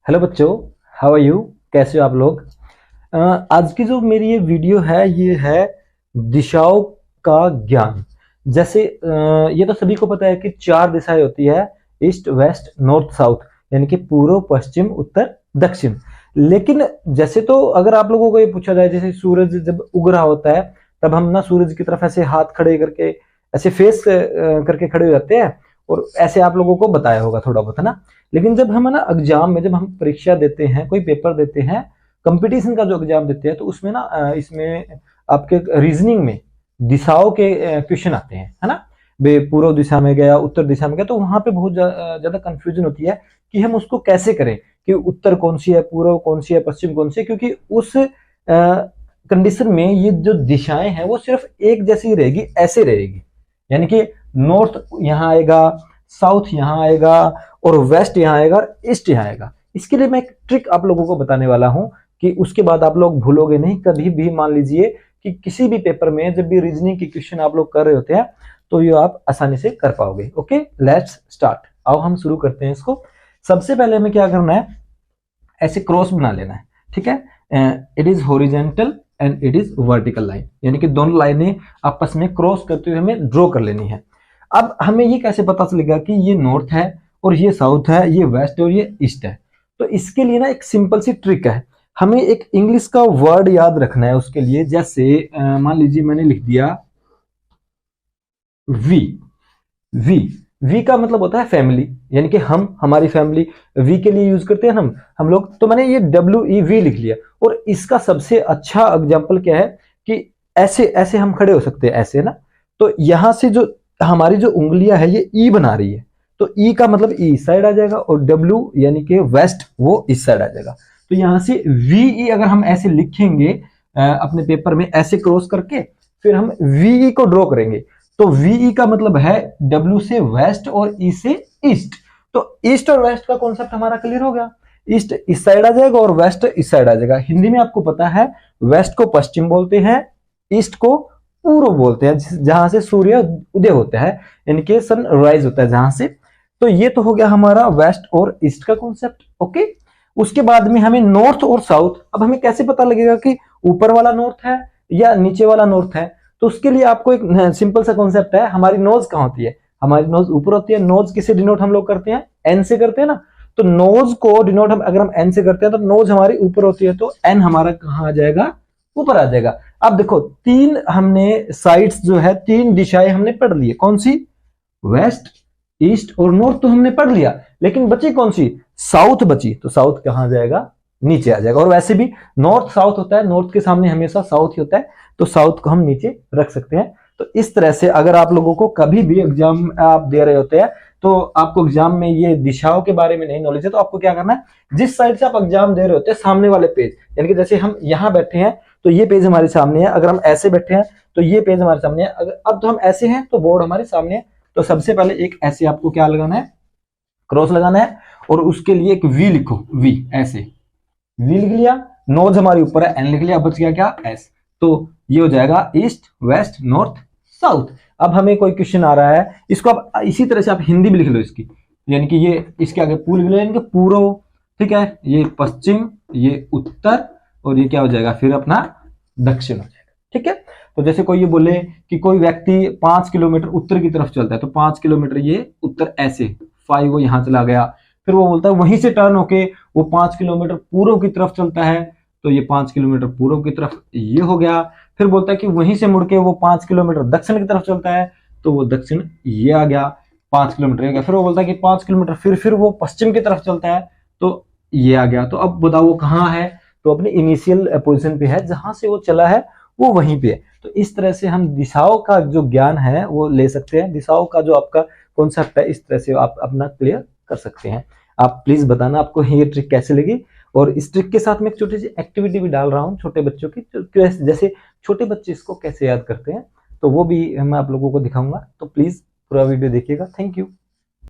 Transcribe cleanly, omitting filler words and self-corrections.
Hello बच्चों, how are you? कैसे हो आप लोग? आज की जो मेरी ये वीडियो है ये है दिशाओं का ज्ञान। जैसे ये तो सभी को पता है कि चार दिशाएं होती है, ईस्ट वेस्ट नॉर्थ साउथ, यानी कि पूर्व पश्चिम उत्तर दक्षिण। लेकिन जैसे तो अगर आप लोगों को ये पूछा जाए, जैसे सूरज जब उग रहा होता है तब हम ना सूरज की तरफ ऐसे हाथ खड़े करके ऐसे फेस करके खड़े हो जाते हैं, और ऐसे आप लोगों को बताया होगा थोड़ा बहुत, है ना। लेकिन जब हम ना एग्जाम में, जब हम परीक्षा देते हैं, कोई पेपर देते हैं, कंपटीशन का जो एग्जाम देते हैं, तो उसमें ना इसमें आपके रीजनिंग में दिशाओं के क्वेश्चन आते हैं, है ना। वे पूर्व दिशा में गया, उत्तर दिशा में गया, तो वहां पे बहुत ज्यादा कंफ्यूजन होती है कि हम उसको कैसे करें, कि उत्तर कौन सी है, पूर्व कौन सी है, पश्चिम कौन सी है, क्योंकि उस कंडीशन में ये जो दिशाएं हैं वो सिर्फ एक जैसी रहेगी, ऐसे रहेगी। यानी कि नॉर्थ यहाँ आएगा, साउथ यहाँ आएगा, और वेस्ट यहाँ आएगा, और ईस्ट यहाँ आएगा। इसके लिए मैं एक ट्रिक आप लोगों को बताने वाला हूं कि उसके बाद आप लोग भूलोगे नहीं कभी भी। मान लीजिए कि किसी भी पेपर में जब भी रीजनिंग के क्वेश्चन आप लोग कर रहे होते हैं तो ये आप आसानी से कर पाओगे। Okay, let's start. आओ हम शुरू करते हैं इसको। सबसे पहले हमें क्या करना है, ऐसे क्रॉस बना लेना है, ठीक है। It is horizontal and it is vertical line, यानी कि दोनों लाइनें आपस में क्रॉस करते हुए हमें ड्रॉ कर लेनी है। अब हमें ये कैसे पता चलेगा कि ये नॉर्थ है और ये साउथ है, ये वेस्ट और ये ईस्ट है? तो इसके लिए ना एक सिंपल सी ट्रिक है। हमें एक इंग्लिश का वर्ड याद रखना है उसके लिए। जैसे मान लीजिए मैंने लिख दिया वी। वी वी का मतलब होता है फैमिली, यानी कि हम, हमारी फैमिली वी के लिए यूज करते हैं हम लोग। तो मैंने ये WEV लिख लिया। और इसका सबसे अच्छा एग्जाम्पल क्या है कि ऐसे ऐसे हम खड़े हो सकते हैं, ऐसे ना। तो यहां से जो हमारी जो उंगलियां है ये ई बना रही है, तो ई का मतलब ई इस साइड आ जाएगा, और डब्ल्यू यानी कि वेस्ट वो इस साइड आ जाएगा। तो यहां से VE अगर हम ऐसे लिखेंगे अपने पेपर में ऐसे क्रॉस करके, फिर हम VE को ड्रॉ करेंगे। तो VE का मतलब है W से वेस्ट और E से ईस्ट। तो ईस्ट और वेस्ट का कॉन्सेप्ट हमारा क्लियर हो गया। ईस्ट इस साइड आ जाएगा और वेस्ट इस साइड आ जाएगा। हिंदी में आपको पता है वेस्ट को पश्चिम बोलते हैं, ईस्ट को पूर्व बोलते हैं, जहां से सूर्य उदय होता है, यानी कि सन राइज होता है जहां से। तो ये तो हो गया हमारा वेस्ट और ईस्ट का कॉन्सेप्ट। ओके, उसके बाद में हमें नॉर्थ और साउथ। अब हमें कैसे पता लगेगा कि ऊपर वाला नॉर्थ है या नीचे वाला नॉर्थ है? तो उसके लिए आपको एक सिंपल सा कॉन्सेप्ट है। हमारी नोज कहाँ होती है? हमारी नोज ऊपर होती है। नोज किसे डिनोट हम लोग करते हैं? एन से करते हैं ना। तो नोज को डिनोट हम अगर हम एन से करते हैं तो नोज हमारी ऊपर होती है, तो एन हमारा कहाँ आ जाएगा? ऊपर आ जाएगा। अब देखो, तीन हमने साइड्स जो है, तीन दिशाएं हमने पढ़ ली है। कौन सी? वेस्ट, ईस्ट और नॉर्थ तो हमने पढ़ लिया, लेकिन बची कौन सी? साउथ बची। तो साउथ कहां आ जाएगा? नीचे आ जाएगा। और वैसे भी नॉर्थ साउथ होता है, नॉर्थ के सामने हमेशा साउथ ही होता है, तो साउथ को हम नीचे रख सकते हैं। तो इस तरह से अगर आप लोगों को कभी भी एग्जाम आप दे रहे होते हैं तो आपको एग्जाम में ये दिशाओं के बारे में नहीं नॉलेज है, तो आपको क्या करना है, जिस साइड से आप एग्जाम दे रहे होते हैं सामने वाले पेज, यानी कि जैसे हम यहाँ बैठे हैं तो ये पेज हमारे सामने है, अगर हम ऐसे बैठे हैं तो ये पेज हमारे सामने है, अगर अब तो हम ऐसे हैं तो बोर्ड हमारे सामने है। तो सबसे पहले एक ऐसे आपको क्या लगाना है? क्रॉस लगाना है, और उसके लिए एक वी लिखो। वी ऐसे वी लिख लिया, नोज हमारी ऊपर है, एन लिख लिया, बच गया क्या? एस। तो ये हो जाएगा ईस्ट वेस्ट नॉर्थ साउथ। अब हमें कोई क्वेश्चन आ रहा है, इसको आप इसी तरह से आप हिंदी भी लिख लो इसकी, यानी कि ये इसके आगे पूर्व लिख लो, यानी कि पूर्व, ठीक है, ये पश्चिम, ये उत्तर, और ये क्या हो जाएगा फिर अपना दक्षिण हो जाएगा, ठीक है। तो जैसे कोई ये बोले कि कोई व्यक्ति 5 किलोमीटर उत्तर की तरफ चलता है, तो 5 किलोमीटर ये उत्तर ऐसे 5 वो यहां चला गया, फिर वो बोलता है वहीं से टर्न होके वो 5 किलोमीटर पूर्व की तरफ चलता है, तो ये 5 किलोमीटर पूर्व की तरफ ये हो गया। फिर बोलता है कि वहीं से मुड़ के वो 5 किलोमीटर दक्षिण की तरफ चलता है, तो वो दक्षिण ये आ गया, 5 किलोमीटर हो गया। फिर वो बोलता है कि 5 किलोमीटर फिर वो पश्चिम की तरफ चलता है, तो ये आ गया। तो अब बताओ वो कहाँ है? तो अपने इनिशियल पोजिशन पे है, जहां से वो चला है वो वहीं पे है। तो इस तरह से हम दिशाओं का जो ज्ञान है वो ले सकते हैं। दिशाओं का जो आपका कॉन्सेप्ट है, इस तरह से आप अपना क्लियर कर सकते हैं। आप प्लीज बताना आपको ये ट्रिक कैसे लगी। और इस ट्रिक के साथ मैं एक छोटी सी एक्टिविटी भी डाल रहा हूँ छोटे बच्चों की, जैसे छोटे बच्चे इसको कैसे याद करते हैं, तो वो भी मैं आप लोगों को दिखाऊंगा। तो प्लीज पूरा वीडियो देखिएगा। Thank you.